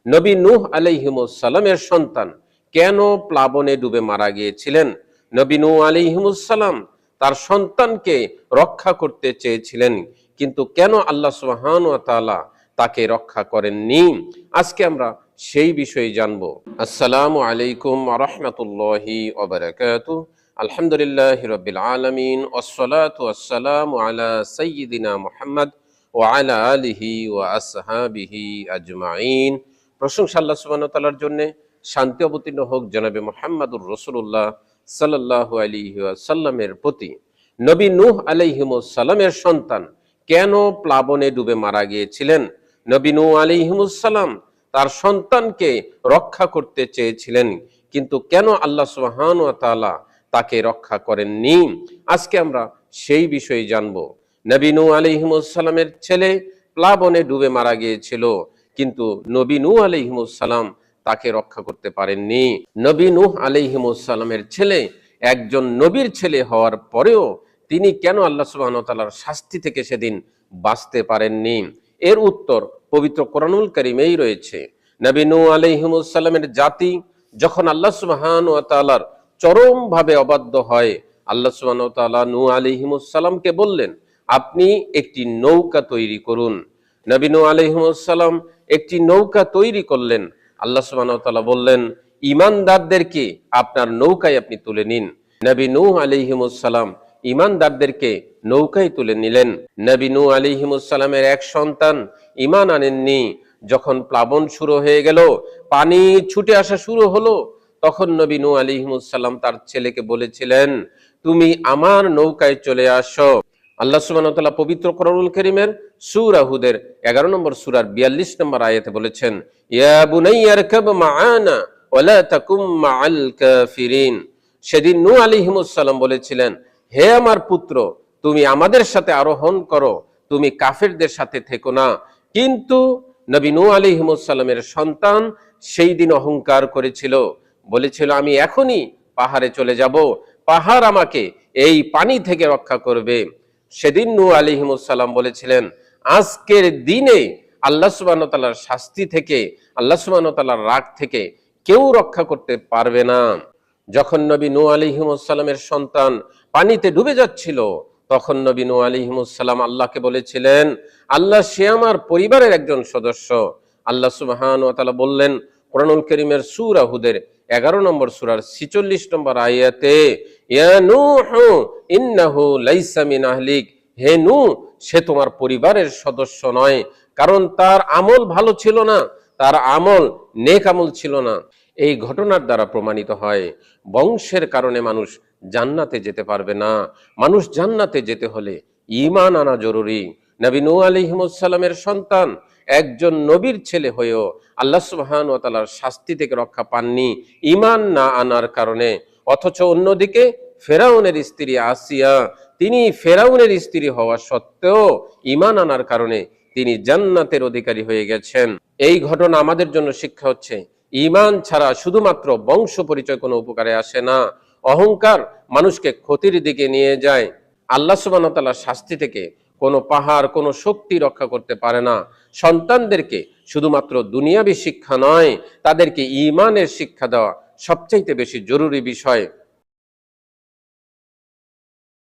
নবী নূহ আলাইহিমুস সালামের সন্তান কেন প্লাবনে ডুবে মারা গিয়েছিলেন? নবী নূহ আলাইহিমুস সালাম তার সন্তানকে রক্ষা করতে চেয়েছিলেন, কিন্তু কেন আল্লাহ সুবহানাহু ওয়া তাআলা তাকে রক্ষা করেননি? আজকে আমরা সেই বিষয়ে জানব। আসসালামু আলাইকুম ওয়া রাহমাতুল্লাহি ওয়া বারাকাতুহু। আলহামদুলিল্লাহি রাব্বিল আলামিন ওয়াসসালাতু ওয়াসসালামু আলা সাইয়্যিদিনা মুহাম্মদ ওয়া আলা আলিহি ওয়া আসহাবিহি আজমাইন। প্রশংসা আল্লাহ সুবহানাহু ওয়া তাআলার জন্য, শান্তি অবতীর্ণ হোক জনাবে মুহাম্মদুর রাসূলুল্লাহ সাল্লাল্লাহু আলাইহি ওয়াসাল্লামের প্রতি। নবী নূহ আলাইহিমুস সালামের সন্তান কেন প্লাবনে ডুবে মারা গিয়েছিলেন? নবী নূহ আলাইহিমুস সালাম তার সন্তানকে রক্ষা করতে চেয়েছিলেন, কিন্তু কেন আল্লাহ সুবহানাহু ওয়া তাআলা তাকে রক্ষা করেননি? আজকে আমরা সেই বিষয়ে জানব। নবী নূহ আলাইহিমুস সালামের ছেলে প্লাবনে ডুবে মারা গিয়েছিল, কিন্তু নবী নূহ আলাইহিমুস সালাম তাকে রক্ষা করতে পারেননি। নবী নূহ আলাইহিমুস সালামের ছেলে একজন নবীর ছেলে হওয়ার পরেও তিনি কেন আল্লাহ সুবহানাহু ওয়া তাআলার শাস্তি থেকে সেদিন বাঁচতে পারেননি? এর উত্তর পবিত্র কোরআনুল কারীমেই রয়েছে। নবী নূহ আলাইহিমুস সালামের জাতি যখন আল্লাহ সুবহানাহু ওয়া তাআলার চরমভাবে অবাধ্য হয়, আল্লাহ সুবহানাহু ওয়া তাআলা নূহ আলাইহিমুস সালামকে বললেন, আপনি একটি নৌকা তৈরি করুন। নবী নূহ আলাইহিমুস সালাম একটি নৌকা তৈরি করলেন। আল্লাহ সুবহানাহু ওয়া তাআলা বললেন, ঈমানদারদেরকে আপনার নৌকায় আপনি তুলে নিন। নবী নূহ আলাইহিমুস সালাম ঈমানদারদেরকে নৌকায় তুলে নিলেন। নবী নূহ আলাইহিমুস সালামের এক সন্তান ঈমান আনেননি। যখন প্লাবন শুরু হয়ে গেল, পানি ছুটে আসা শুরু হলো, তখন নবী নূহ আলাইহিমুস সালাম তার ছেলেকে বলেছিলেন, তুমি আমার নৌকায় চলে আসো। আল্লাহ সুবহানাহু ওয়া তাআলা পবিত্র কোরআনুল কারীমের সূরা হুদের 11 নম্বর সূরার 42 নম্বর আয়াতে বলেছেন, ইয়া বুনাইয়া রকাব মাআনা ওয়া লা তাকুম মাআল কাফিরিন। সেদিন নূহ আলাইহিমুস সালাম বলেছিলেন, হে আমার পুত্র, তুমি আমাদের সাথে আরোহণ করো, তুমি কাফেরদের সাথে থেকো না। কিন্তু নবী নূহ আলাইহিমুস সালামের সন্তান সেই দিন অহংকার করেছিল, বলেছিল, আমি এখনই পাহাড়ে চলে যাব, পাহাড় আমাকে এই পানি থেকে রক্ষা করবে। সেদিন নূহ আলাইহিমুস সালাম বলেছিলেন, আজকের দিনে আল্লাহ সুবহানাহু ওয়া তাআলার শাস্তি থেকে, আল্লাহ সুবহানাহু ওয়া তাআলার রাগ থেকে কেউ রক্ষা করতে পারবে না। যখন নবী নূহ আলাইহিমুস সালামের সন্তান পানিতে ডুবে যাচ্ছিল, তখন নবী নূহ আলাইহিমুস সালাম আল্লাহকে বলেছিলেন, আল্লাহ, সে আমার পরিবারের একজন সদস্য। আল্লাহ সুবহানাহু ওয়া তাআলা বললেন কোরআনুল কারীমের সূরা হুদের 11 নম্বর সূরার 46 নম্বর আয়াতে, ইয়া নূহ ইন্নাহু লাইসা মিন আহলিক। হে নূহ, সে তোমার পরিবারের সদস্য নয়, কারণ তার আমল ভালো ছিল না, তার আমল নেক আমল ছিল না। এই ঘটনার দ্বারা প্রমাণিত হয়, বংশের কারণে মানুষ জান্নাতে যেতে পারবে না। মানুষ জান্নাতে যেতে হলে ঈমান আনা জরুরি। নবী নূহ আলাইহিমুস সালামের সন্তান একজন নবীর ছেলে হয়েও আল্লাহ সুবহানাহু ওয়া তাআলার শাস্তি থেকে রক্ষা পাননি ঈমান না আনার কারণে। অথচ অন্যদিকে ফেরাউনের স্ত্রী আসিয়া, তিনি ফেরাউনের স্ত্রী হওয়া সত্ত্বেও ঈমান আনার কারণে তিনি জান্নাতের অধিকারী হয়ে গেছেন। এই ঘটনা আমাদের জন্য শিক্ষা হচ্ছে, ঈমান ছাড়া শুধুমাত্র বংশ পরিচয় কোনো উপকারে আসে না। অহংকার মানুষকে ক্ষতির দিকে নিয়ে যায়। আল্লাহ সুবহানাহু ওয়া তাআলার শাস্তি থেকে কোনো পাহাড়, কোনো শক্তি রক্ষা করতে পারে না। সন্তানদেরকে শুধুমাত্র দুনিয়াবী শিক্ষা নয়, তাদেরকে ঈমানের শিক্ষা দেওয়া সবচাইতে বেশি জরুরি বিষয়।